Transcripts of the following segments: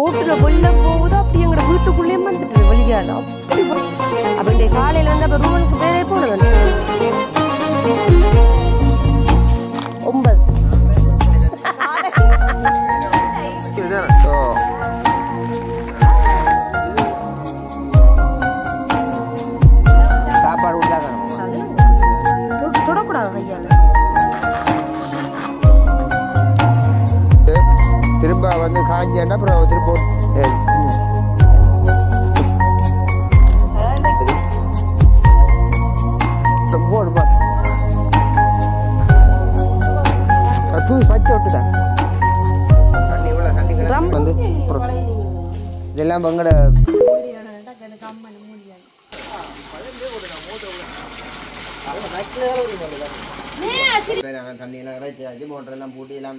ரோட்டுல வெளில போகுதோ அப்படி எங்க வீட்டுக்குள்ளேயே வந்துட்டு வெளியால அப்படி அப்ப இந்த காலையில வந்து அப்ப ரூமுக்கு பேரே போடுது 9 சாப்பாடு தொடக்கூடாது கையால திரும்ப வந்து காஞ்சேன்னா அப்புறம் திரும்ப புது பச்சை விட்டுதான் வந்து இதெல்லாம் பங்கட தண்ணியெல்லாம் இறைச்சி மோட்டரெல்லாம் பூட்டி எல்லாம்.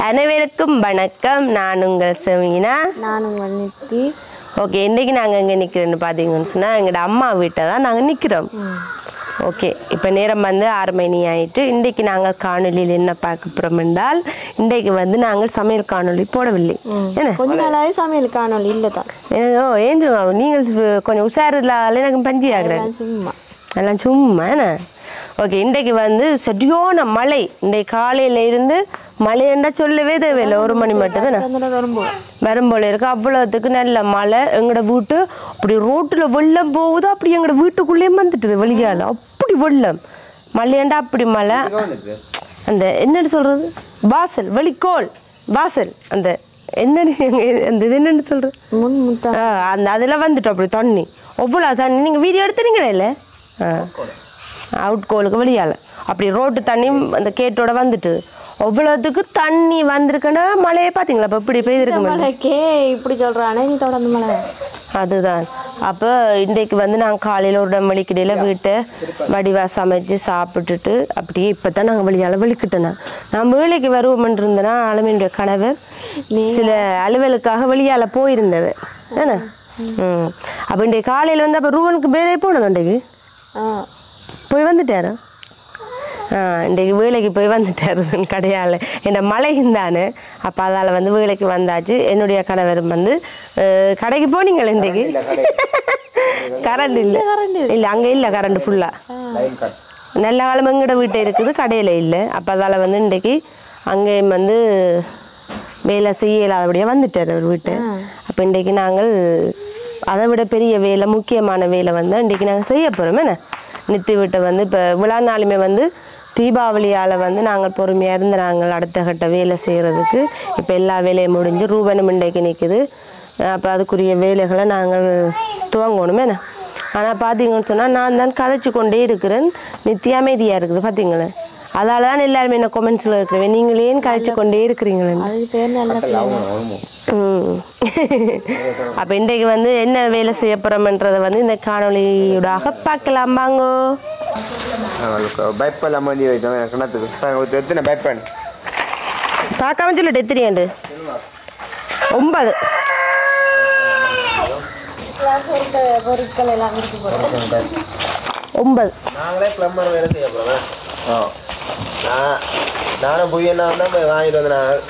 அனைவருக்கும் வணக்கம். நான் உங்கள் செமீனா. நான் உங்கள் நித்தி. ஓகே, இன்றைக்கி நாங்கள் எங்கே நிற்கிறோன்னு பார்த்தீங்கன்னு சொன்னால் எங்களோட அம்மா வீட்டை தான் நாங்கள் நிற்கிறோம். ஓகே, இப்போ நேரம் வந்து 6 மணி ஆகிட்டு. இன்றைக்கு நாங்கள் காணொலியில் என்ன பார்க்க போகிறோம் என்றால், இன்றைக்கு வந்து நாங்கள் சமையல் காணொலி போடவில்லை. ஏன்னா கொஞ்ச நாளாவே சமையல் காணொலி இல்லை தான். ஏன் சொல்லுங்க, நீங்கள் கொஞ்சம் உஷார் இல்லாத எனக்கு பஞ்சி ஆகுறாங்க சும்மா எல்லாம் சும்மா என்ன. ஓகே, இன்றைக்கு வந்து சரியான மழை. இன்றைக்கு காலையில் இருந்து மழையண்டா சொல்லவே தேவையில்லை. 1 மணி மட்டும் தானே வரும்போல இருக்கு. அவ்வளோத்துக்கு நல்ல மழை. எங்களோட வீட்டு அப்படி ரோட்டில் வெள்ளம் போகுதோ அப்படி எங்களோட வீட்டுக்குள்ளேயே வந்துட்டுது வெளியால் அப்படி வெள்ளம். மழையண்டா அப்படி மழை. அந்த என்னன்னு சொல்கிறது, வாசல் வெளிக்கோள் வாசல் அந்த என்னன்னு அந்த இது என்னென்னு சொல்கிறது அந்த அதில் வந்துட்டோம் அப்படி தண்ணி. அவ்வளோ தண்ணி. நீங்கள் வீடியோ எடுத்துறீங்களே இல்லை அவுட் கோலுக்கு வெளியால் அப்படி ரோட்டு தண்ணி அந்த கேட்டோட வந்துட்டு அவ்வளோத்துக்கு தண்ணி வந்திருக்குன்னா மழையை பார்த்தீங்களா இப்போ இப்படி பெய்திருக்கு மழைக்கே இப்படி சொல்கிறானே நீ தொடர்ந்து மழை. அதுதான். அப்போ இன்றைக்கு வந்து நாங்கள் காலையில் ஒரு மணிக்கிடையில் வீட்டை வடிவாக சமைச்சு சாப்பிட்டுட்டு அப்படியே இப்போ தான் நாங்கள் வெளியால் வெளிக்கிட்டோன்னா நான் வேலைக்கு வருவோம்னு இருந்தேன்னா அலுமினுடைய கணவர் சில அலுவலுக்காக வெளியால் போயிருந்தது ஏன்னா. அப்போ இன்றைக்கு காலையில் வந்து அப்போ ரூவனுக்கு வேலையே போனது இன்றைக்கு போய் வந்துட்டாரு. இன்றைக்கு வேலைக்கு போய் வந்துட்டாரு கடையால். என்ன மழையும் தானே. அப்போ அதால் வந்து வேலைக்கு வந்தாச்சு. என்னுடைய கணவரும் வந்து கடைக்கு போனீங்களே இன்றைக்கு. கரண்ட் இல்லை இல்லை அங்கே இல்லை கரண்ட் ஃபுல்லாக. நல்ல காலம் எங்கட வீட்டை இருக்குது, கடையில் இல்லை. அப்போ அதால் வந்து இன்றைக்கு அங்கேயும் வந்து வேலை செய்யலாதபடியாக வந்துட்டார் அவர் வீட்டை. அப்போ இன்றைக்கு நாங்கள் அதை விட பெரிய வேலை, முக்கியமான வேலை வந்து இன்றைக்கி நாங்கள் செய்ய போகிறோம். என்ன நித்தி வீட்டை வந்து இப்போ விழா நாளுமே வந்து தீபாவளியால் வந்து நாங்கள் பொறுமையாக இருந்து நாங்கள் அடுத்த கட்ட வேலை செய்கிறதுக்கு இப்போ எல்லா வேலையும் முடிஞ்சு ரூபனும் இன்றைக்கு நிற்குது. அப்போ அதுக்குரிய வேலைகளை நாங்கள் துவங்கணுமே என்ன. ஆனால் பார்த்தீங்கன்னு சொன்னால் நான் தான் கதைச்சி கொண்டே இருக்கிறேன், நித்திய அமைதியாக இருக்குது பார்த்தீங்களேன். அதால் தான் எல்லாருமே என்ன கொமெண்ட்ஸில் இருக்கிறேன், நீங்கள் ஏன் கதைச்சி கொண்டே இருக்கிறீங்களே. அப்போ இன்றைக்கு வந்து என்ன வேலை செய்ய போகிறோம்ன்றதை வந்து இந்த காணொலியூடாக பார்க்கலாம் வாங்கோ. பைப்பெல்லாம் பண்ணி வைக்கணும் கிணத்துக்கு எத்தனை பைப்பன் பார்க்காம சொல்லிட்டு எத்தனையாண்டு 9 பொருட்கள் எல்லாம் 9. நாங்களே பிளம்பர் வேலை செய்ய போகிறோம். நானும் போய் என்ன வந்தால் போய் வாங்கிட்டு வந்தேன்.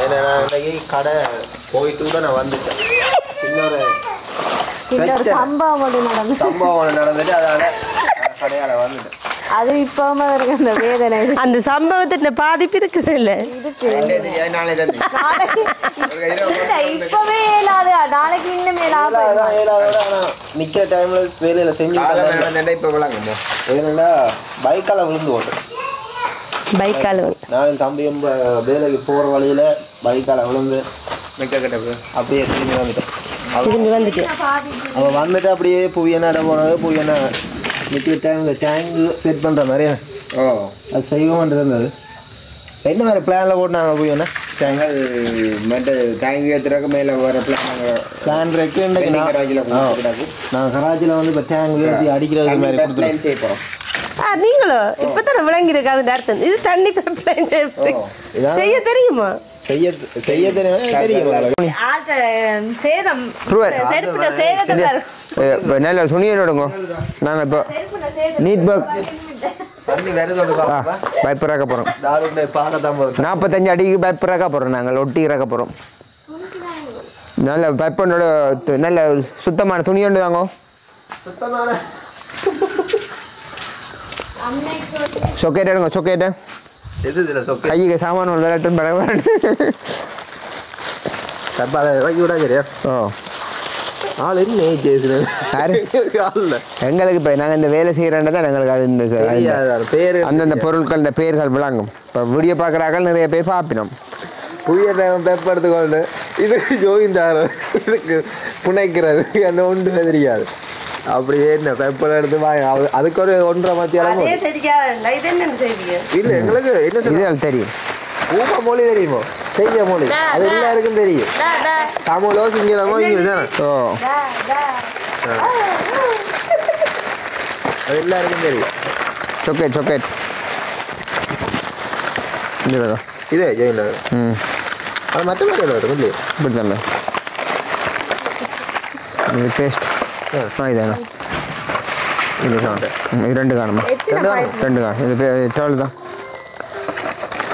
ஏன்னா நான் இன்னைக்கு கடை போயிட்டு கூட நான் வந்துட்டேன். இன்னொரு சம்பவம் நடந்துட்டு அதனால கடையால் வந்துட்டேன். அது இப்போமா இருக்கு அந்த வேதனை. அந்த சம்பவத்தின் பாதிப்பு இருக்குது இல்லை இப்பவே இயலாது, நாளைக்கு இன்னும் நிற்கிற டைம்ல வேலையில செஞ்சு இப்போ விளாங்க என்னன்னா பைக்கால விழுந்து ஓட்டு. பைக்கால நான் தம்பியும் வேலைக்கு போகிற வழியில பைக்கால விழுந்து அப்படியே திரும்பி வந்துட்டேன். அவன் வந்துட்டு அப்படியே புவியனா இடம் போனது. புவியனா நிற்கிற டைம் இந்த டேங்கு செட் பண்ணுற மாதிரி அது செய்வோம்ன்றது இருந்தது. என்ன மாதிரி பிளானில் போட்டு புவியனா டேங்கு டேங்கு ஏற்றுறக்கு மேலே வர பிளான் இருக்கு. நான் கராச்சியில் வந்து இப்போ டேங்கு ஏற்றி அடிக்கிறது மாதிரி கொடுத்து செய்ய போகிறோம். நீங்களும் இப்பதான விளங்கி இருக்காது அர்த்தம். இது தண்ணி பைப்லைன் செய்ய தெரியுமா? செய்ய தெரியும். நல்ல துணியை நடுங்க. நாங்கள் இப்போ நீட் பேக் தண்ணி வேற ஏதோ பைப் இறக்க போகிறோம். தாருண்ட பார்க்கத்தான் போகிறோம். 45 அடிக்கு பைப் இறக்க போகிறோம். நாங்கள் ஒட்டி இறக்க போகிறோம். நல்ல பைப்பனோட நல்ல சுத்தமான துணி ஒன்று தாங்க. சுத்தமான சொக்கேட் எடுங்க. சொக்கேட்டு எது இதில் சொக்கை கைக்கு சாமான ஒரு விளையாட்டுன்னு பரவாயில்ல. தப்பா அதை இறக்கி விடா சரியா? ஓ ஆள் என்ன கேட்குறேன் ஆள் எங்களுக்கு இப்போ நாங்கள் இந்த வேலை செய்கிறேன்னு தான் எங்களுக்கு அது இந்த பேர் அந்தந்த பொருட்களோட பெயர்கள் விளங்கும். இப்போ வீடியோ பார்க்குறாக்கள் நிறைய பேர் பார்ப்பினோம். புதிய பேப்பர் எடுத்துக்கொண்டு இதுக்கு ஜோகிந்தார் இதுக்கு புனைக்கிறது அந்த ஒன்று தெரியாது. அப்படியே என்ன பேப்பர் எடுத்து வாங்க. அதுக்கு ஒரு 1.5 மத்தியாலம் இல்லை எங்களுக்கு என்ன இது தெரியும். ஊம மொழி தெரியுமோ? செய்ய மொழி அது எல்லாருக்கும் தெரியும். தமிழோ சிங்களமோ இங்கிலீஷ் தானே? ஓ அது எல்லாருக்கும் தெரியும். சொக்கேட் சொக்கேட் இதே ஜெயினர். அது மற்ற மாதிரி ஏதாவது இல்லையே? இப்படி தானே இது பேஸ்ட். இதாண்ணா இது இது 2 காணுமா? 2 காணும். இது டவல் தான்.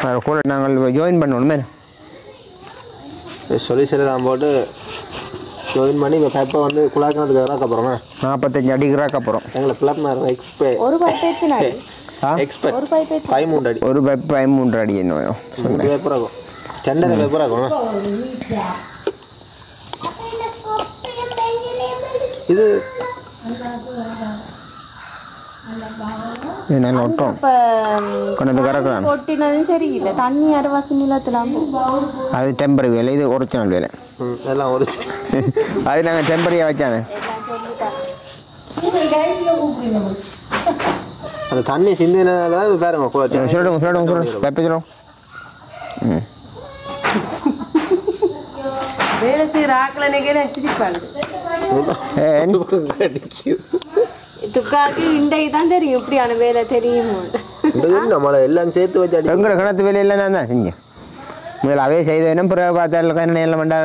அதில் கூட நாங்கள் ஜாயின் பண்ணணுமே. சொல்யூஷன் நான் போட்டு ஜாயின் பண்ணி இப்போ பைப்பை வந்து குழாக்கினதுக்கு இறக்க போகிறோம். 45 அடிக்கு இறக்க போகிறோம். எங்களை பிளப்னா ஒரு பைப் எத்தனை எக்ஸ்பெக்ட் ஒரு பைப் 13 அடி. ஒரு பைப் 13 அடி என்ன வேணும்? 3 பேப்பர் ஆகும். 2 பேப்பர் ஆகும். இது நல்ல ஒட்டும் இப்போ கொண்டு கறக்குறான். கொட்டினதும் சரியில்லை. தண்ணி அரைவாசி நிலத்தில் அது டெம்பரரி வேலை. இது ஒரிஜினல் வேலை. எல்லாம் ஒரு அது நாங்கள் டெம்பரரியாக வச்சானே. அந்த தண்ணி சிந்தினால பாருங்க. சொல்லுங்க பைப்பை சொல்லுங்க. வேலை செய்கிற ஆக்கலனைக்கே வச்சிருப்பாங்க. துக்காக்கு இன்றைக்கு தான் தெரியும் இப்படியான வேலை தெரியுமோ. நம்மளை எல்லாம் சேர்த்து வச்சு அடி. எங்களை கிணத்து வேலையெல்லாம் நான் தான் செஞ்சேன். முதல்ல அவே செய்தேனும் பிறகு பார்த்தாலும் என்ன எல்லாம் பண்ணா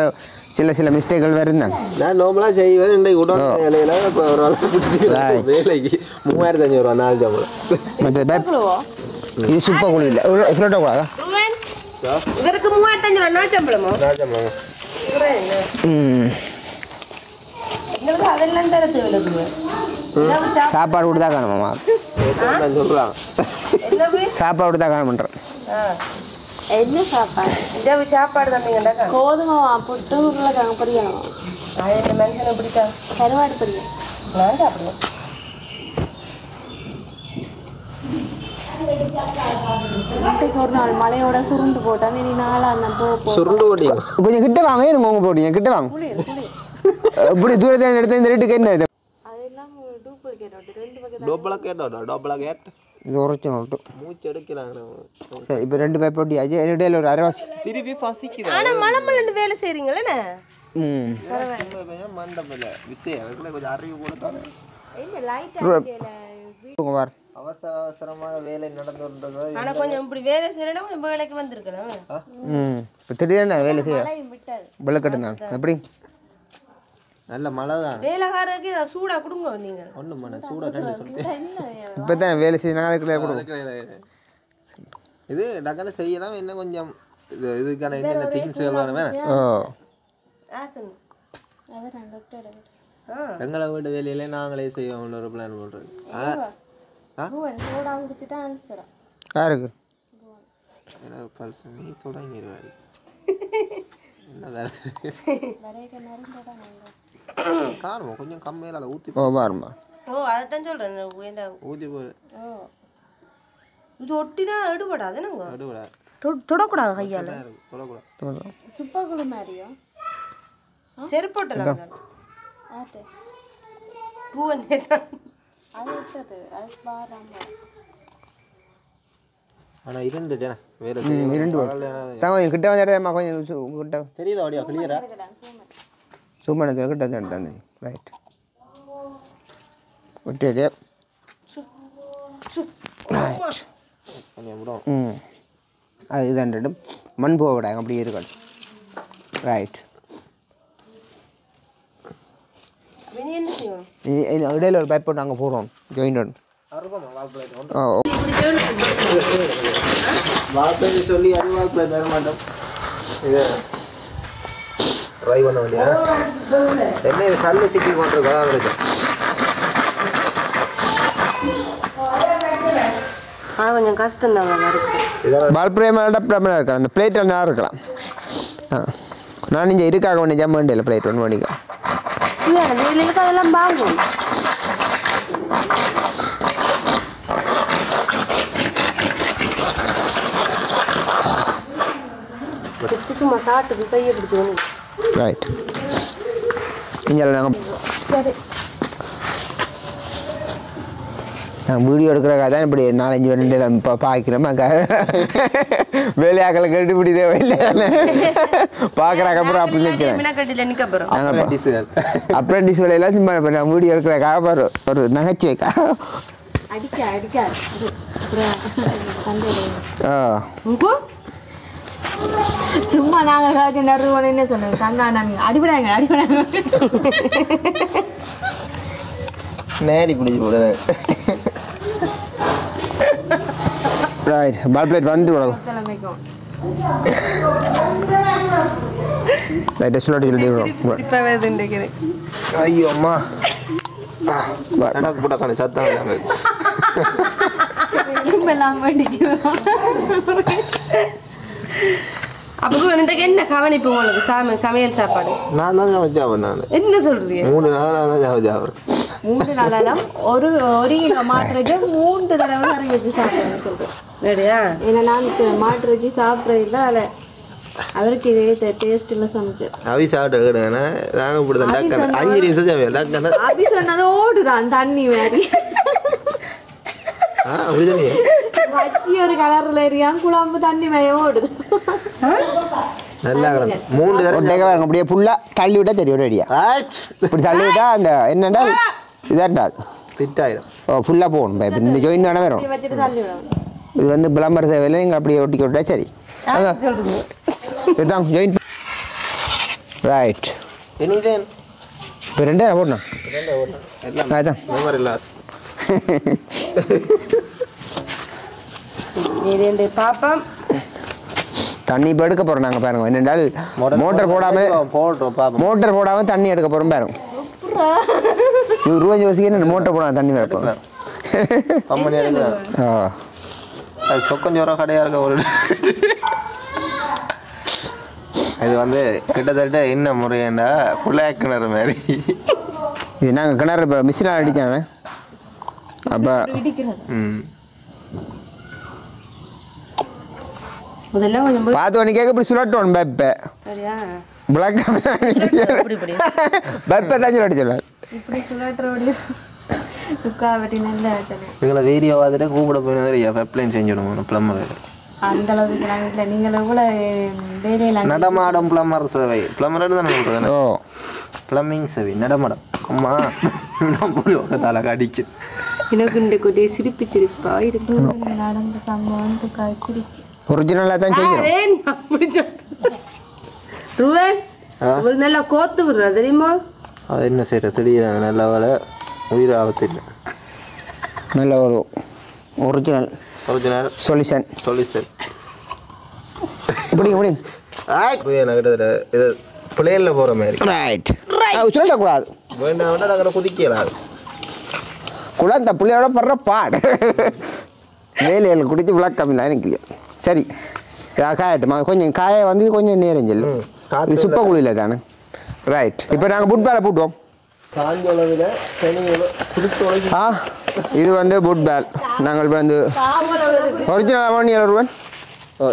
சில மிஸ்டேக்கள் வருது தான். நான் நார்மலாக செய்வேன். இன்றைக்கு உடனே வேலையில் இப்போ ஒரு ஆள் பிடிச்சிக்கிறேன். வேலைக்கு 3500 ரூபா 4 சம்பளம். மற்ற பைப் இது சுப்பா குழி இல்லை. ஃப்ளோட்டோ கூடாதா? இவருக்கு 3500 ரூபா சம்பளமோ? 4 சம்பளம். எங்களுக்கு அதெல்லாம் தர தேவையில்லை. சாப்பாடு கொடுத்தா காணுமாம்மா? சொல்கிறான் சாப்பாடு கொடுத்தா காணுமன்றேன். என்ன சாப்பாடு? சாப்பாடு தந்தீங்கடா. கோதுமை போட்டு உருளைக்கிழங்கு பொரியணும். மனுஷனை பிடிக்கா கருவாடு பொரியல் நான் சாப்பிடுவேன். இன்றைக்கு ஒரு நாள் மழையோட சுருண்டு போட்டாங்க. இனி நாளாக சுருண்டு போட்டீங்க. கொஞ்சம் கிட்ட வாங்க. எனக்கு உங்க போட்டீங்க கிட்ட வாங்க. இப்படி தூரத்தை எடுத்த இந்த ரேட்டுக்கு என்ன இது? அதெல்லாம் டூப்ளிகேட் 2 பக்கம் டோப்பலா கேட் இது ஒரிஜினல் ஒட்டு. மூச்சு எடுக்கிறாங்க. சரி இப்போ 2 பைப் போட்டி ஆச்சு. இடையில ஒரு அரைவாசி திருப்பி பசிக்குது. ஆனால் மலமல்லண்டு வேலை செய்கிறீங்களே. மண்டபத்தில் விஷயம் கொஞ்சம் அறிவு கூட தானே. வார் அவசரமாக வேலை நடந்துன்றது. ஆனால் கொஞ்சம் இப்படி வேலை செய்யறா கொஞ்சம் வேலைக்கு வந்திருக்கணும். இப்போ திடீர்னு வேலை செய்ய விளக்கட்டுங்க. எப்படி நல்ல மழை தான். வேலைக்காரருக்கு சூடாக கொடுங்க நீங்கள். ஒன்றும் பண்ண சூடாக ரெண்டு சொல்லிட்டு இப்போ தான் வேலை செய்யணும். அதுக்குள்ளே கொடுக்கும். இது டக்குன்னு செய்யலாம். இன்னும் கொஞ்சம் இது இதுக்கான என்னென்ன திங்ஸ்கள் வேணுமே. ஓ எங்களை வீட்டு வேலையில நாங்களே செய்வோம். ஒரு பிளான் போடுறது. யாருக்கு நீ தொடங்கிடுவாரு. என்ன வேலை காணுமோ கொஞ்சம் கம்மியால் ஊற்றி. ஓ பாருமா. ஓ அதைத்தான் சொல்கிறேன். ஊற்றி போடு. இது ஒட்டினா எடுபடாது. நாங்கள் எடுபடா தொடக்கூடாது. கையால் தொடக்கூடாது. சூப்பர் குழு மாதிரியும் செருப்போட்டலாம். ஆனால் 2 வேலை கொஞ்சம் கிட்ட வந்து கொஞ்சம் கிட்ட தெரியுதா? அப்படியா கிளியரா? சும்மா கிட்ட தான் ரைட் ஒட்டே ரைட். அது இதான் மண் போக விடாங்க. அப்படியே இருக்கட்டும். ரைட். இடையில ஒரு பைப் போட்டு நாங்கள் போடுவோம். ஜாயின். ஓ வார்த்தை சொல்லி அறிவாக்கில் தர மாட்டோம் இது ட்ரை பண்ண வேண்டியா என்ன இது கல்லு சிக்கி கொண்டிருக்கா அவருக்கு கொஞ்சம் கஷ்டம் தான் இருக்கு பல்பிரேமெல்லாம் இருக்கலாம் அந்த பிளேட் ஒன்றா இருக்கலாம் நான் இங்கே இருக்காக ஒன்று ஜம்ம வேண்டிய பிளேட் ஒன்று பண்ணிக்கலாம் இல்லை அதெல்லாம் வாங்கும் சும்மா சாப்பிட்டு கையை பிடிக்கணும் ரைட் இங்கே நாங்கள் சரி நான் வீடியோ எடுக்கிறக்காக தான் இப்படி 4-5 ரெண்டு இப்போ பார்க்குறோம் வேலையாக்களை கட்டுப்பிடி தேவையில்லை பார்க்குறாங்க அப்புறம் அப்படி நிற்கிறேன் அப்ரெண்டிஸ் வேலையெல்லாம் சும்மா இப்போ நான் வீடியோ எடுக்கிறக்காக பாரு ஒரு நகைச்சுவைக்கா சும்மா நாங்க நறுவோன்னு என்ன சொன்னது தங்கா நாங்க அடிபடாங்க நேரி பிடிச்சி போடுறது ரைட் பால் பிளேட் வந்து ரைட் சொல்லி சொல்லிட்டு ஐயோ அம்மா போட்டாக்கான சத்தம் அப்போ எனக்கு என்ன கவனிப்பு உங்களுக்கு சமையல் சாப்பாடு நான் தான் சமைச்சாவேன் நான் என்ன சொல்றீங்க 3 நாள் நான் தான் சமைச்சாவேன் 3 நாளெல்லாம் ஒரு கிலோ மாட்டுறதுக்கு 3 தடவை கறி வச்சு சாப்பிடுறேன்னு சொல்றேன் ரெடியா ஏன்னா நான் மாட்டு வச்சு சாப்பிட்றதுல அதில் அவருக்கு இதே டேஸ்ட் இல்லை சமைச்சேன் அவி சாப்பிட்டு கேடுங்கண்ணா நாங்கள் இப்படி தான் டக்குன்னு 5 நிமிஷம் சமையல் டக்குன்னு அப்படி சொன்னது ஓடுதான் தண்ணி மாதிரி அப்படிதானே வச்சி ஒரு கலர்ல எரியான் குழம்பு தண்ணி மேய ஓடுது நல்லா கிடக்கும் 3 தடவை அப்படியே ஃபுல்லாக தள்ளி விட்டா தெரியும் ரெடியா இப்படி தள்ளி விட்டா அந்த என்னண்டா இதாண்டாது ஃபிட்டாயிடும் ஃபுல்லாக போகணும் இப்போ இந்த ஜாயின் தானே வரும் வச்சுட்டு தள்ளி விடணும் இது வந்து விளம்பர தேவையில்லை நீங்கள் அப்படியே ஒட்டிக்க விட்டா சரி இதுதான் ஜாயின் ரைட் எனிதேன் இப்போ 2 போடணும் அதுதான் மெமரி லாஸ் இது பாப்பம் தண்ணி இப்போ எடுக்க போகிறோம் நாங்கள் பாருங்க என்னென்றால் மோட்டர் போடாமல் தண்ணி எடுக்க போகிறோம் பாருங்க ரூபாய் யோசிக்க மோட்டர் போடாமல் தண்ணி வைப்போம் கம்பெனி எடுக்கிறேன் அது சொக்கஞ்சோரம் கடையாக இருக்க ஒரு இது வந்து கிட்டத்தட்ட என்ன முறையண்டா குழாய் கிணறு மாதிரி இது நாங்கள் கிணறு இப்போ மிஷினால் அடித்தாங்க அப்போ பார்த்து ஒன்று கேட்க இப்படி சுழட்டோம் பைப்பை பிளாக் பைப்பை தான் சுழட்டி சொல்லுவார் இப்படி சுழட்டுறோடைய துக்காவட்டி நல்லா எங்களை வீடியோ பார்த்துட்டு கூப்பிட போய் பைப்லைன் செஞ்சுடுவோம் பிளம்பர் அந்த அளவுக்கு நாங்கள் இல்லை நீங்கள் எவ்வளோ வேலையில் நடமாடும் பிளம்பர் சேவை பிளம்பர் தானே சொல்கிறேன் ஓ பிளம்பிங் சேவை நடமாடும் அம்மா தலை கடிச்சு எனக்கு இந்த கொடியை சிரிப்பா இருக்கு நடந்த சம்பவம் துக்கா சிரிப்பு ஒரிஜினலாக தான் செய்கிறோம் ரூவன் நல்லா கோத்து விடுறா தெரியுமா அது என்ன செய்யற திடீர்னு நல்ல வேலை உயிர் ஆபத்து இல்லை நல்ல ஒரு ஒரிஜினல் சொல்யூஷன் இப்படி கிட்டத்தட்ட இது பிளேனில் போகிற மாதிரி ரைட் சொல்லக்கூடாது வேண்டாம் குதிக்கலாது குழந்த பிள்ளையோட படுற பாடு வேலையில் குடிச்சு விளக்கம் இல்லை எனக்கு சரி காயட்டுமா கொஞ்சம் காய வந்து கொஞ்சம் நேரம் செல்லும் இது சுப்ப குழியில் தானே ரைட் இப்போ நாங்கள் புட் பேலை போட்டுவோம் இது வந்து புட் பேல் நாங்கள் வந்து ஒரிஜினல் ரூபன்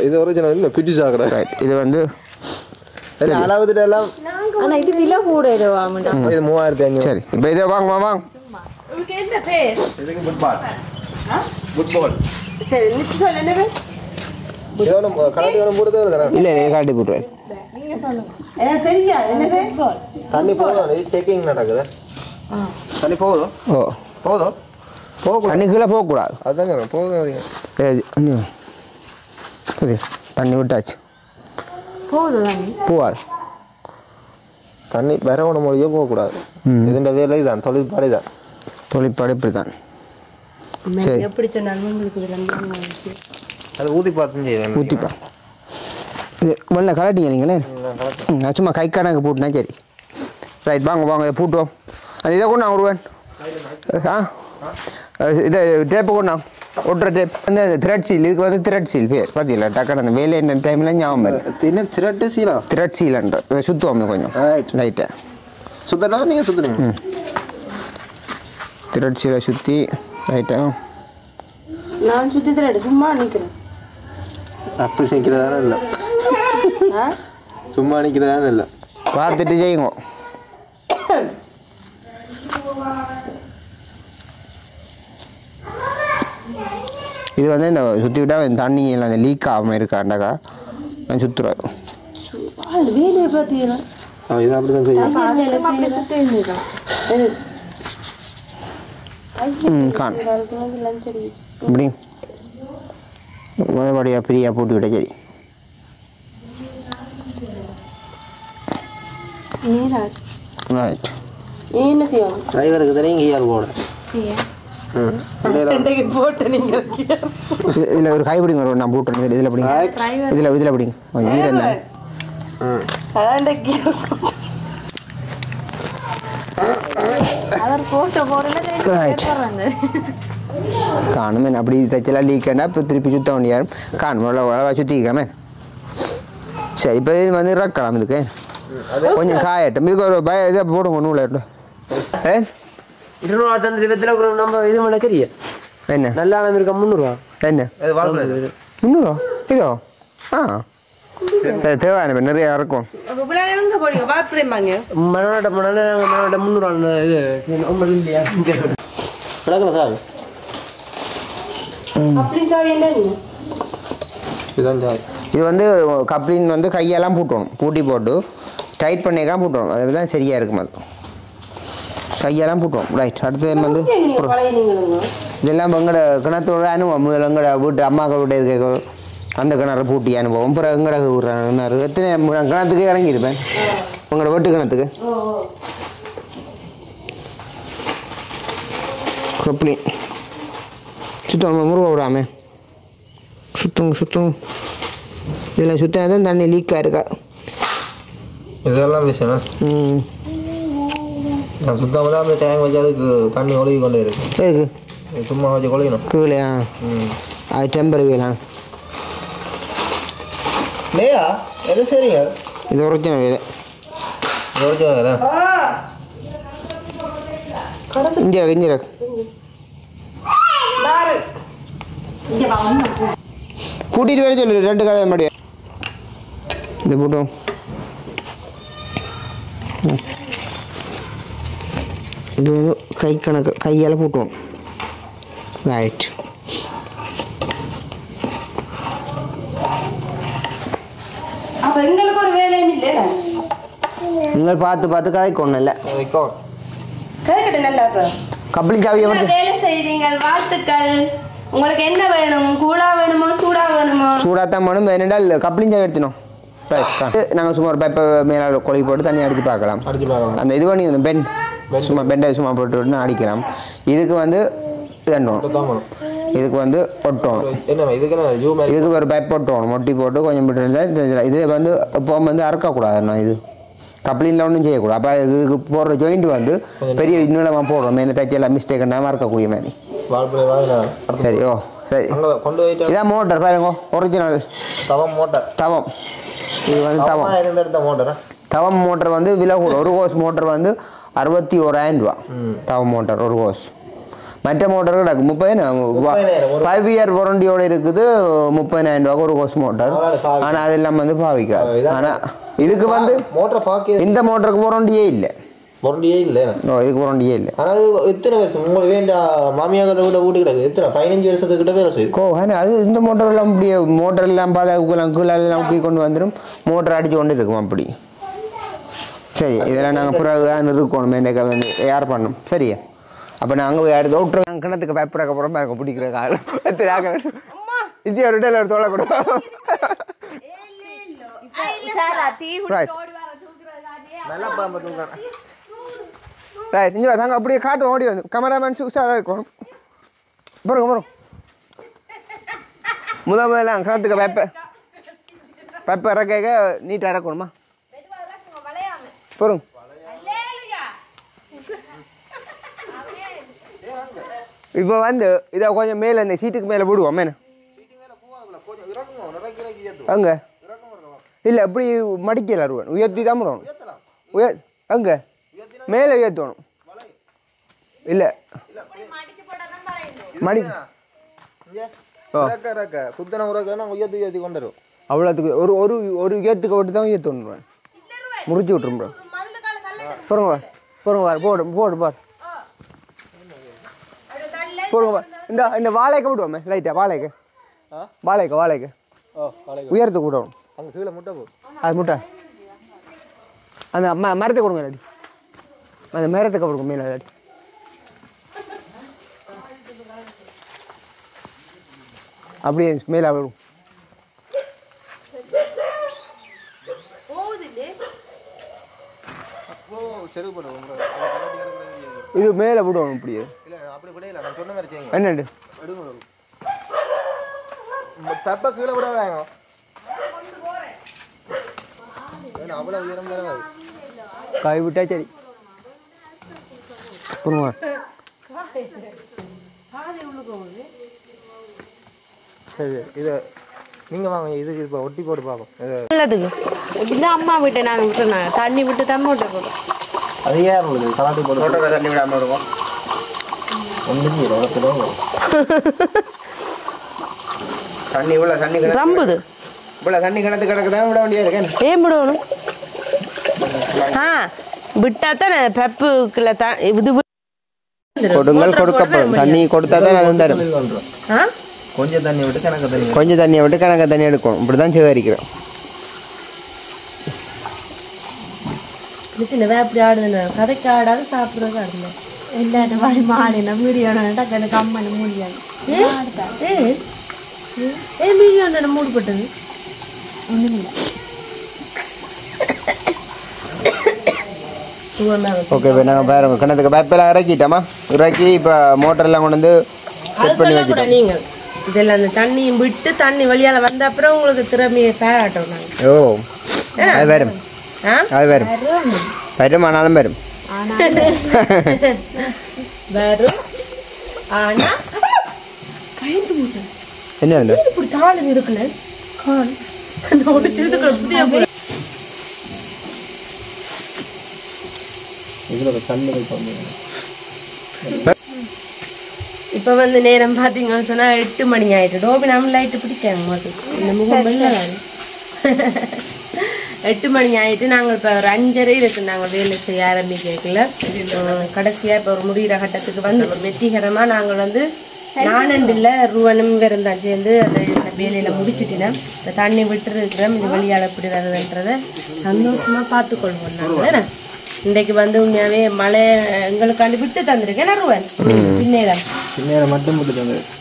இது ஒரிஜினல் இல்லை பிடிச்சு சாக்குறேன் ரைட் இது வந்து அளவுட்டு எல்லாம் ஆனால் இது விலை கூட இது 3500 சரி இப்போ இதை வாங்க சரி நித்து சொல்ல என்ன இல்லை காட்டி போட்டுருவேன் தண்ணி போதும் செக்கிங் நடக்குது தண்ணி போதும் போதும் தண்ணி கீழே போகக்கூடாது அதுதாங்க போதும் தண்ணி விட்டாச்சு போவாது தண்ணி வரவண மொழியோ போகக்கூடாது இதுன்ற வேலை தான் தொழிற்பாடு தான் தொழிற்பாடு இப்படி தான் சரி எப்படி சொன்னாலும் உங்களுக்கு அது ஊற்றி பார்த்து செய்வேன். ஊற்றிப்பா இது வெள்ளை கலட்டிங்க நீங்களே சும்மா கை கணக்கு போட்டுனா சரி. ரைட் வாங்க வாங்க இதை பூட்டுவோம். அது இதை கொண்டு நான் வருவேன். இதை டேப்பை கொண்டு நான் ஒட்டுற டேப் அந்த த்ரெட் சீல். இதுக்கு வந்து த்ரெட் சீல் பேர் பார்த்தீங்களா டக்குனு அந்த வேலை என்ன டைமில் ஞாபகம் வருது. என்ன த்ரெட்டு சீலா? த்ரெட் சீலன்ற இதை சுற்றுவோம் கொஞ்சம் ரைட்டை சுத்தடா நீங்கள் சுற்றுனீங்க. த்ரெட் சீலை சுற்றி ரைட்டா நான் சுற்றி தரேன் சும்மா நிற்கிறேன். அப்படி நிற்கிறதானே இல்லை, சும்மா நிற்கிறதானே இல்லை, பார்த்துட்டு செய்யுங்க. இது வந்து இந்த சுற்றி விட்டால் தண்ணி எல்லாம் அந்த லீக் ஆகாமல் இருக்காண்டாக்கா நான் சுற்றுறேன். வேலையை பார்த்தீங்கன்னா இது அப்படி தான் செய்யும். கான் இப்படி முதபடியாக ஃப்ரீயாக போட்டு விட சரி. ரைட் என்ன செய்யணும்? டிரைவருக்கு தெரியும் கையால் போட. இதில் ஒரு கை பிடிங்க ஒரு நான் போட்டுறேன். இதில் பிடிங்க இதில் பிடிங்க கொஞ்சம் ஈரம் தானே. காணுமே அப்படி தைச்சலாம் லீக்கேண்டா இப்போ திருப்பி சுத்த வேண்டியாரும் காணும் உழவா சுற்றிக்காமே. சரி இப்போ இது வந்து இறக்கலாம். இதுக்கு கொஞ்சம் காயட்டும். இதுக்கு ஒரு இதை போடுங்க நூலை நம்ம இது பண்ண கரிய என்ன நல்லா இருக்கா 300 என்ன 300 இதோ சரி தேவையான நிறைய இறக்கும். மனோட 300 இது விளக்கல சார். இது வந்து கப்ளின் வந்து கையெல்லாம் பூட்டணும். பூட்டி போட்டு டைட் பண்ணியெல்லாம் பூட்டணும். அதுதான் சரியாக இருக்கும். அது கையெல்லாம் பூட்டுவோம். ரைட் அடுத்தது வந்து இதெல்லாம் எங்களோட கிணத்தோட அனுபவம். முதல்ல எங்களோட வீட்டு அம்மாக்களோட இருக்க அந்த கிணறு பூட்டி அனுபவம். அப்புறம் எங்கட கிணறு எத்தனை கிணத்துக்கு இறங்கியிருப்பேன் உங்களோட வீட்டு கிணத்துக்கு. கப்ளி சுத்தம் முருக விடாமல் சுத்தம் இதில் சுத்தம் தான் தண்ணி லீக்காக இருக்கா. இதெல்லாம் விஷயம் நான் சுத்தமாக அந்த டேங்க் வச்சு அதுக்கு தண்ணி ஒழுகி கொண்டே இருக்கு. எதுக்கு சும்மா வச்சு கொலையணும் கீழேயா? அது டெம்பர் வேலாம் இல்லையா? எது சரிங்க இது ஒரிஜினல் வேலை. வேலை இங்கே கூட்டிகிட்டு வர சொல்லு 2 கதை முடியும். இது போட்டோம். இது வந்து கை கணக்கு கையால் போட்டுவோம். ரைட் எங்களுக்கு ஒரு வேலையும் இல்லை. நீங்கள் பார்த்து கதைக்கொண்டு இல்லை கப்ளிங் சாவியை வேலை செய்றீங்க. வாழ்த்துக்கள். உங்களுக்கு என்ன வேணும்? கூலா வேணுமோ சூடா வேணுமோ? சூடாக தான் வேணும். என்னென்றால் கப்ளிங் சாவி எடுத்துனோம். ரைட் நாங்கள் சும்மா ஒரு பைப்பை மேலே கொலை போட்டு தண்ணி அடித்து பார்க்கலாம். அந்த இது பண்ணி அந்த பென் சும்மா பெண்டை சும்மா போட்டு அடிக்கலாம். இதுக்கு வந்து இதணும். இதுக்கு வந்து ஒட்டணும். இதுக்கு ஒரு பைப் ஒட்டணும். மொட்டி போட்டு கொஞ்சம் போட்டு இது வந்து இப்போ வந்து அறுக்கக்கூடாதுண்ணா. இது கப்ளிங்கில் ஒன்றும் செய்யக்கூடாது. அப்போ இதுக்கு போடுற ஜாயிண்ட் வந்து பெரிய நீளமாக போடுறோம். மேலே தைச்செல்லாம் மிஸ்டேக் இல்லாமல் இருக்கக்கூடிய மாதிரி. சரி சரி இதான் மோட்டர் பாருங்க. ஒரிஜினல் தவம். இது வந்து தவம் மோட்டர் வந்து விலை கூட. ஒரு கோஸ் மோட்டர் வந்து 61,000 ரூபா. தவம் மோட்டர் ஒரு கோஸ். மற்ற மோட்டர் கிடக்கு 30,000 5 இயர் வாரண்டியோடு இருக்குது. 30,000 ரூபாய்க்கு ஒரு கோஸ் மோட்டர். ஆனால் அதெல்லாம் வந்து பாவிக்காது. ஆனால் இதுக்கு வந்து இந்த மோட்டருக்கு வாரண்டியே இல்லை. இதுக்கு வாரண்டியே இல்லை. ஆனால் எத்தனை வருஷம் உங்களுக்கு வேண்டாம் மாமியார் வீடு கிடக்கு எத்தனை 15 வருஷத்துக்கிட்ட வேலை செய்யும். அது இந்த மோட்டரெல்லாம் அப்படியே மோட்டரெல்லாம் பாதுகாக்கலாம் கீழெல்லாம் ஊக்கி கொண்டு வந்துடும். மோட்டர் அடித்து கொண்டு இருக்கும் அப்படி. சரி இதெல்லாம் நாங்கள் பிறகு இருக்கணும். என்னைக்கு வந்து யார் பண்ணணும். சரியா அப்போ நாங்கள் போய் அடுத்து விட்டுரு. நாங்கள் கிணத்துக்கு பயப்படாக்க போகிறோம். எனக்கு பிடிக்கிற காலம் இது ஒரு டேல ஒரு தோலை கூட. நல்லா பாம்பு தூங்க. ரைட் இங்கே தாங்க அப்படியே காட்டும் ஓடி வந்து கேமராமேன் உஷாராக இருக்கணும். பாருங்க முதல்ல கிணத்துக்கு பெப்பை இறக்க நீட்டாக இறக்கணுமா பாருங்க இப்போ வந்து இதை கொஞ்சம் மேலே இந்த சீட்டுக்கு மேலே விடுவோம் மேலே அங்கே இல்லை அப்படி மடிக்கல அருவன் உயர்த்தி தான் விடணும் அங்கே மேலே உயர்த்தணும் இல்லை மடி குத்தனை உயர்த்தி கொண்டு வரும் அவ்வளோத்துக்கு ஒரு உயரத்துக்கு விட்டு தான் உயர்த்தணும் முறிச்சு விட்டுரும் பாருங்க போடு பார் போடுங்க இந்த வாழைக்க விடுவோமே லைட்டா வாழைக்க உயரத்துக்கு விடுவோம் அங்கே கீழே முட்டை போ அது முட்டை அந்த மரத்தை கொடுங்க இல்லாடி அந்த மரத்துக்கு கொடுங்க மேலே இல்லாடி அப்படியே மேலே விடும் இது மேலே விடுவோம் இப்படியே என்னண்டு தப்ப கீழே விட வேங்க அவ்வளோ உயரம் கை விட்டா சரி புரியுமா சரி இதை நீங்கள் வாங்க இதுக்கு இப்போ ஒட்டி போட்டு பார்ப்போம் உள்ளதுக்கு எப்படின்னா அம்மா வீட்டை நாங்கள் விட்டுருந்தாங்க தண்ணி விட்டு தண்ணி விட்டு போட்டோம் அது ஏன் உங்களுக்கு கலாட்டி போட்டு தண்ணி விடாமல் இருக்கும் தண்ணி இவ்வளோ தண்ணி ரம்புது இவ்வளோ தண்ணி கிணத்து கிடக்குதான் விட வேண்டியது இருக்கேன் ஏன் விடணும் விட்டா தான் பெப்புக்குள்ள இது கொடுங்கள் கொடுக்கப்படும் தண்ணி கொடுத்தா தான் அது தரும் கொஞ்சம் தண்ணி விட்டு கொஞ்சம் தண்ணியை விட்டு கணக்க தண்ணி எடுக்கணும் இப்படி தான் சேகரிக்கிறோம் அப்படி ஆடுதுன்னு கதைக்கு ஆடாது சாப்பிட்றது ஆடுங்க எல்லாரும் மாதிரி மாடினா மீடியான எனக்கு அம்மனை முடியாது மீடியான மூடிப்பட்டது ஒன்றும் ஓகே இப்போ நாங்கள் பாருங்க கிணத்துக்கு பைப்பெல்லாம் இறக்கிட்டோமா இறக்கி இப்போ மோட்டர்லாம் கொண்டு வந்து செட் பண்ணி வச்சுட்டோம் நீங்கள் இதெல்லாம் அந்த தண்ணியும் விட்டு தண்ணி வழியால் வந்த அப்புறம் உங்களுக்கு திறமையை பேராட்டோம் நாங்கள் ஓ அது வரும் அது வரும் வரும் ஆனாலும் வரும் வரும் ஆனால் பயந்து போட்டேன் என்ன வந்து இப்படி தாழ்ந்து இருக்குல்ல கால் அந்த ஒடிச்சிருந்துக்கிற புதிய இதில் தண்ணி வைப்போம் இப்போ வந்து நேரம் பார்த்தீங்கன்னு சொன்னால் 8 மணி ஆகிட்டு டோபி நம்ம லைட்டு பிடிக்காங்க மாட்டுக்கு இந்த முகம் வெள்ளதானே 8 மணி ஆகிட்டு நாங்கள் இப்போ ஒரு 5:30 இருக்குது நாங்கள் வேலை செய்ய ஆரம்பிக்கல கடைசியாக இப்போ ஒரு முடிகிற கட்டத்துக்கு வந்து வெற்றிகரமாக நாங்கள் வந்து நானண்டில் ரூவனும் வெறுந்தான் சேர்ந்து அந்த வேலையில் முடிச்சுட்டினா இந்த தண்ணி விட்டுருக்கிறோம் இது வழியால் எப்படி வருதுன்றதை சந்தோஷமாக பார்த்துக்கொள்வோம் நாங்கள் இன்றைக்கு வந்து உண்மையாகவே மழை எங்களுக்காண்டி விட்டு தந்திருக்கேன் ரூவன் பின்னேரம் மட்டும்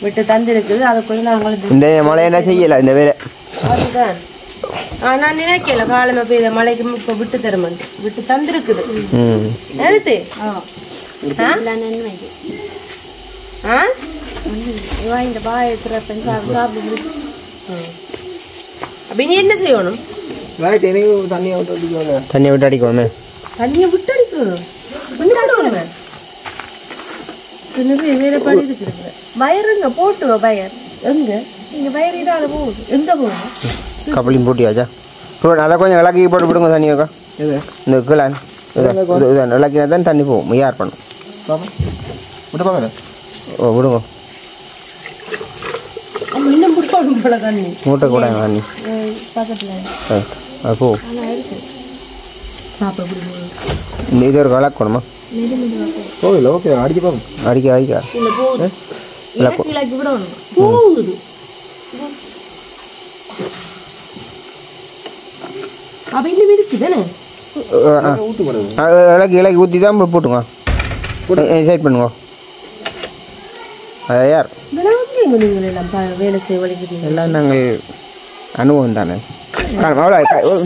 விட்டு தந்திருக்குது அதுக்குள்ள நாங்கள் இந்த மழை என்ன செய்யலை இந்த வேலை அதுதான் நான் நினைக்கல காலமாக பெய்த மழைக்கு இப்போ விட்டு தருமன் விட்டு தந்திருக்குது எடுத்து இந்த பாய் சாப்பிட்டு அப்போ இனி என்ன செய்யணும் தண்ணியை விட்டு அடிக்கணும் தண்ணியை விட்டு அடிக்கணுமே தண்ணியை விட்டு அடிக்கணும் நிறைய வேலை பண்ணி இருக்குது வயருங்க போட்டுவா வயர் எங்க இங்க வயர் இதால போகுது எங்க போகுது கப்பலையும் போட்டியாச்சா அதை கொஞ்சம் விளக்கி போட்டு விடுங்க தண்ணியோக்கா இந்த கிளான் இதான் விளக்கினா தான் தண்ணி போகும் யார் பண்ணும் விட்டு பாங்க ஓ விடுங்க இன்னும் பிடிக்கணும் போல தண்ணி மூட்டை கூட தண்ணி பக்கத்தில் அது போ சாப்பிட இந்த இது ஒரு விளக்கணுமா போகல ஓகே அடிச்சு பாருங்க அடிக்க இல்லை போகுது இலக்கி விடணும் போகுது அப்போ இன்னும் இருக்குதானே இலக்கி இலக்கி ஊற்றி தான் போட்டுங்க சைட் பண்ணுங்க அது யார் நீங்கள் எல்லாம் வேலை செய்ய வலிக்கிறீங்க எல்லாம் நாங்கள் அனுபவம் தானே காணும் அவ்வளோ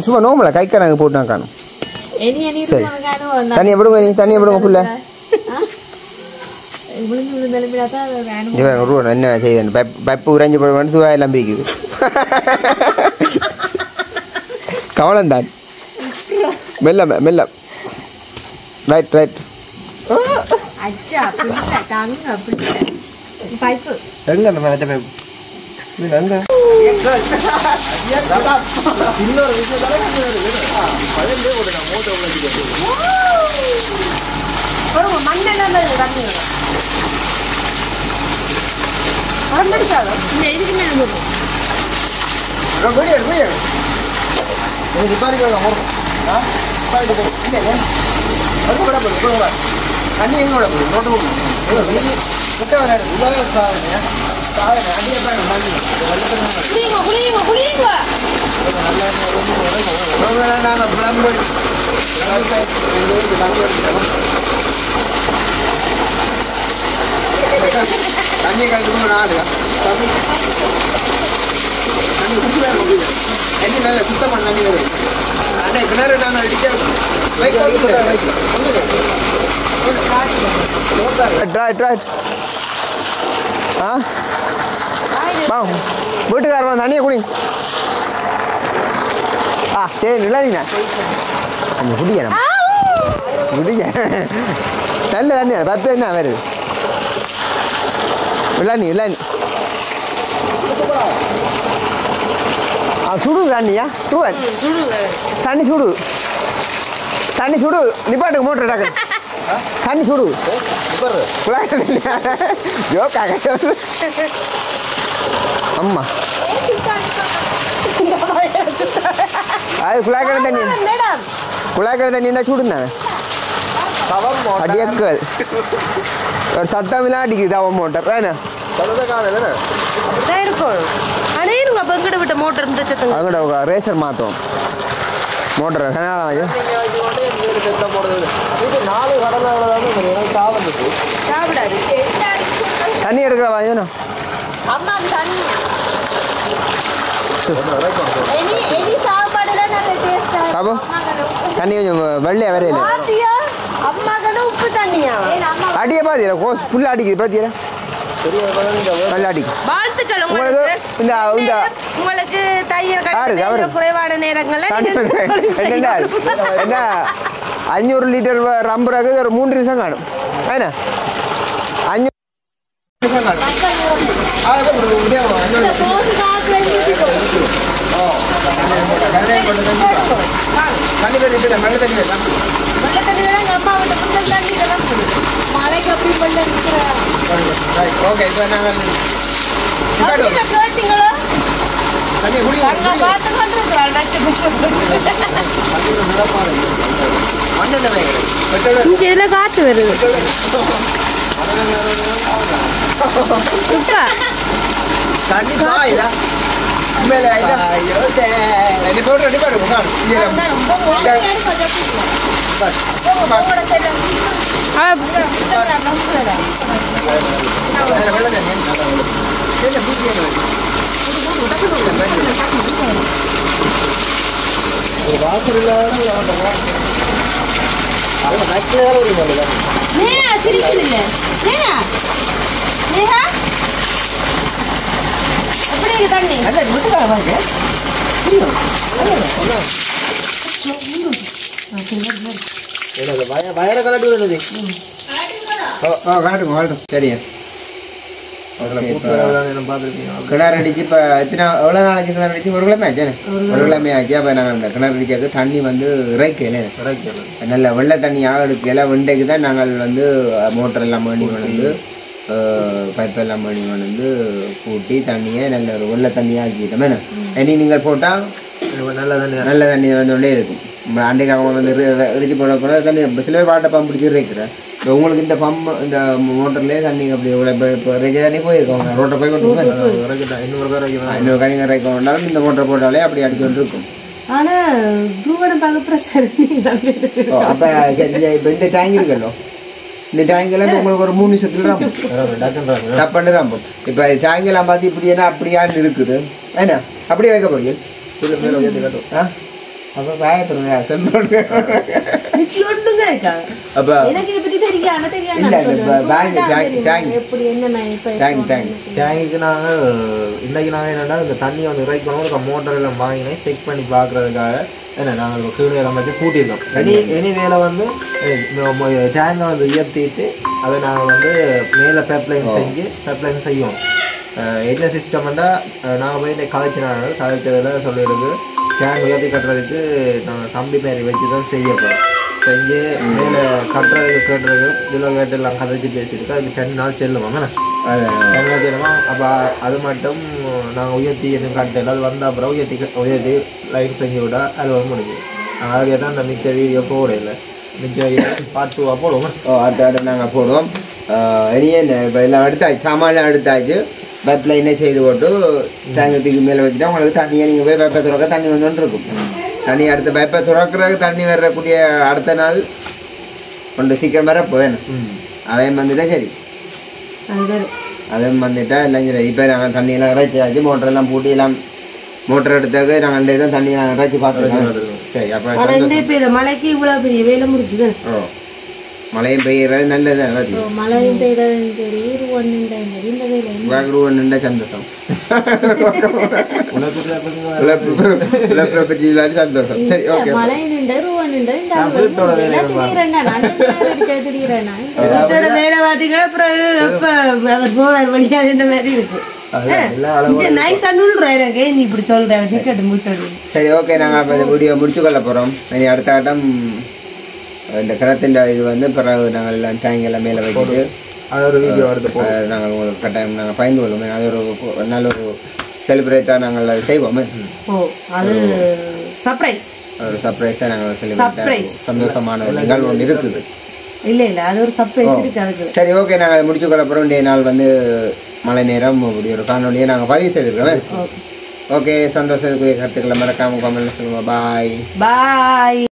சும்மா நோம்பல கைக்கா நாங்கள் போட்டு தான் காணும் சரி தண்ணியை விடுங்க நீ தண்ணியை விடுங்க புள்ள விழுந்து விழுந்து எழுப்பினா தான் அது வேணும். இவன் ஒரு ரூபா என்ன செய்யுது பைப்பு உறைஞ்சி போய் வந்து துவா எல்லாம் பிரிக்குது கவனம்தான் மெல்ல மெல்ல ரைட் ரைட் அச்சா பிடிச்ச தாங்க பிடிச்ச பைப்பு எங்க அந்த மாதிரி பைப்பு இது எங்க இன்னொரு ஒரு மண்ணெண்ணெய் தண்ணி உடம்படிக்காதோ இந்த இதுக்கு மேலே தண்ணி எங்க விட போகுது நோட்டு முட்டை விளையாடு உலக சாதனை சாதனை அடியே தண்ணி கழிச்சு நாடு தண்ணி குடிச்சு தண்ணி நல்ல சுத்தமான தண்ணி வரும் அண்ணே கிணறு நாங்கள் அடிக்க வீட்டுக்காரன் தண்ணியை குடி சரி இல்லைண்ணா அந்த குடிய குடிய நல்ல தண்ணி பப்பு என்ன வருது விளாணி விளாணி சுடு தண்ணியா சுடுவன் தண்ணி சுடு தண்ணி சுடு நிப்பாட்டுக்கு மோட்டர் டக்கு தண்ணி சுடு ஜோக்காக அம்மா அது குழாய்க்கிற தண்ணி குழாய்க்கிற தண்ணி என்ன சுடுந்தானே அடியக்கள் ஒரு சத்தமெல்லாம் அடிக்குது அவன் மோட்டர் வேணா இருக்கும் அனைவரும் அப்போ எங்கிட்ட விட்ட மோட்டர் அங்கிட்ட ரேசர் மாற்றும் மோட்டர் தண்ணி எடுக்கிற வாங்கணும் பாபு தண்ணி கொஞ்சம் வெள்ளையா வரையில அடிய பாத்தீங்க ஃபுல்லா அடிக்குது பாத்தீங்க நல்லா அடிக்கும் வாழ்த்துக்கள் உங்களுக்கு தையல் குறைவான நேரங்கள்ல என்ன 500 லிட்டர் ரம்பு ரகு ஒரு 3 நிமிஷம் காணும் என்ன 500 இதுல காத்து வருது வயர கலட்டு வருது காட்டுங்க காட்டும் சரியா கிணறு அடிச்சு இப்போ எத்தனை எவ்வளோ நாளைக்கு கிணறு அடிச்சு ஒரு கிழமை ஆச்சு ஒரு கிழமை ஆச்சு அப்போ நாங்கள் அந்த கிணறு அடிச்சாக்கு தண்ணி வந்து இறைக்கல நல்ல வெள்ளை தண்ணியாக எடுக்கல வெண்டைக்கு தான் நாங்கள் வந்து மோட்டர் எல்லாம் பண்ணி கொண்டு பைப் எல்லாம் பண்ணி கொண்டு கூட்டி தண்ணியை நல்ல ஒரு வெள்ளை தண்ணியாக ஆக்கிட்டோம் என்ன இனி நீங்கள் போட்டால் நல்ல தண்ணி வந்துகிட்டே இருக்கும் அன்றைக்கு அவங்க வந்து இடிச்சு போட தண்ணி சில பேர் பாட்டை பம்ப் பிடிச்சி இறைக்கிறேன் உங்களுக்கு இந்த பம்ப் இந்த மோட்டர்லேயே தண்ணி அப்படி இப்போ இறைக்க தண்ணி போயிருக்கோங்க ரோட்டை போய் கொண்டு இன்னொரு கணிங்க இறைக்கணும்னாலும் இந்த மோட்டர் போட்டாலே அப்படி அடிக்கொண்டு இருக்கும் அப்போ இப்போ இந்த டேங்க் இருக்கല്ലോ இந்த டேங்கெல்லாம் இப்போ உங்களுக்கு ஒரு 3 நிமிஷத்துல ராம்பும் டப்பண்டு ராம்பும் இப்போ டேங்கெல்லாம் பார்த்து இப்படி என்ன அப்படியான்னு இருக்குது என்ன அப்படியே வைக்க போறீங்க அப்போ பயத்துருங்க சொன்னோடு நிக்கி ஒண்ணுங்க இருக்கா அப்போ எனக்கு இதை பத்தி தெரியாம இல்ல, இந்த பேங்க் டேங்க் எப்படி என்னென்ன இப்ப டேங்க் டேங்குக்கு நாங்கள் இன்றைக்கி நாங்கள் என்னென்னா இந்த தண்ணியை வந்து இறைக்கணும் மோட்டர் எல்லாம் வாங்கினேன் செக் பண்ணி பார்க்குறதுக்காக என்ன நாங்கள் கீழே எல்லாம் வச்சு கூட்டியிருக்கோம் எனி வேலை வந்து டேங்கை வந்து உயர்த்திட்டு அதை நாங்கள் வந்து மேலே பைப்லைன் செய்வோம் என்ன சிஸ்டம்னா நாங்கள் போய் இந்த கதைச்சதில் சொல்லியிருக்கு டேங்க் உயர்த்தி கட்டுறதுக்கு நாங்கள் கம்பி மாரி வச்சு தான் செய்யப்போம் செஞ்சு மேலே கட்டுறதுக்கு கேட்டுறதுக்கு இதில் கேட்டெல்லாம் கதைச்சி பேசியிருக்கு அதுக்கு 10 நாள் செல்லுவோம் 10 நாள் செல்லுவோம். அப்போ அது மட்டும் நாங்கள் உயர்த்தி எதுவும் கட்டல அது வந்த அப்புறம் உயர்த்தி லைன் செஞ்சு விட்டா அது வர முடியுது. நாங்கள் அதுவே தான் அந்த மிச்ச வீடியோ போடல மிச்ச வீடியோ பார்ட் 2 போடுவோம். அடுத்த நாங்கள் போடுவோம். இனியே இப்போ எல்லாம் எடுத்தாச்சு, சாமான்லாம் எடுத்தாச்சு. பைப் லைனே செய்து போட்டு டேங்கை தூக்கி மேலே வச்சுட்டா உங்களுக்கு தண்ணியை நீங்கள் போய் பைப்பை துறக்க தண்ணி வந்துட்டு இருக்கும். தண்ணி அடுத்த பைப்பை துறக்கிறதுக்கு தண்ணி வரக்கூடிய அடுத்த நாள் கொண்டு சீக்கிரம் வர போவேணும். அதையும் வந்துட்டா சரி, அதையும் வந்துட்டா எல்லாம் சரி. இப்போ நாங்கள் தண்ணியெல்லாம் இறைச்சாச்சு, மோட்டரெல்லாம் பூட்டி எல்லாம் மோட்டர் எடுத்தாக்க நாங்கள் தான் தண்ணியெல்லாம் இறைச்சி பார்த்துருக்கோம். சரி, அப்போ மழைக்கு இவ்வளவு பெரிய வேலை முடிச்சுது. மழையும் பெய்யறது நல்லது. மழையும் பெய்யறதும் சரி, வாங்குருவன்னுண்டா சந்தோஷம், சந்தோஷம். சரி, ஓகே. மழை நின்று ரூவா நின்று வேலை பார்த்தீங்கன்னா அப்புறம் எப்ப அவர் போவார் வழியா இந்த மாதிரி இருக்கு. சரி, ஓகே. நாங்கள் அப்போ இந்த வீடியோ முடிச்சு கொள்ள போகிறோம். இனி அடுத்த கட்டம் இந்த கிணத்தின் இது வந்து பிறகு நாங்கள் எல்லாம் டேங்க் எல்லாம் மேலே வச்சுட்டு அது ஒரு வீடியோ வருது. நாங்கள் உங்களுக்கு கட்டாயம் நாங்கள் பயந்து கொள்வோம். அது ஒரு நல்ல ஒரு செலிப்ரேட்டாக நாங்கள் அதை செய்வோம். அது சர்ப்ரைஸ், ஒரு சர்ப்ரைஸாக நாங்கள் செலிப்ரேட் சந்தோஷமான ஒரு நிகழ்வு ஒன்று இருக்குது. இல்ல அது ஒரு சர்ப்ரைஸ் இருக்கு அதுக்கு. சரி, ஓகே. நாங்கள் அதை முடிச்சு கொள்ள போகிறோம். இன்றைய நாள் வந்து மழை நேரம் இப்படி ஒரு காணொலியை நாங்கள் பதிவு செய்திருக்கிறோம். ஓகே, சந்தோஷத்துக்குரிய கருத்துக்களை மறக்காமல் கமெண்ட்ல சொல்லுவோம். பாய்.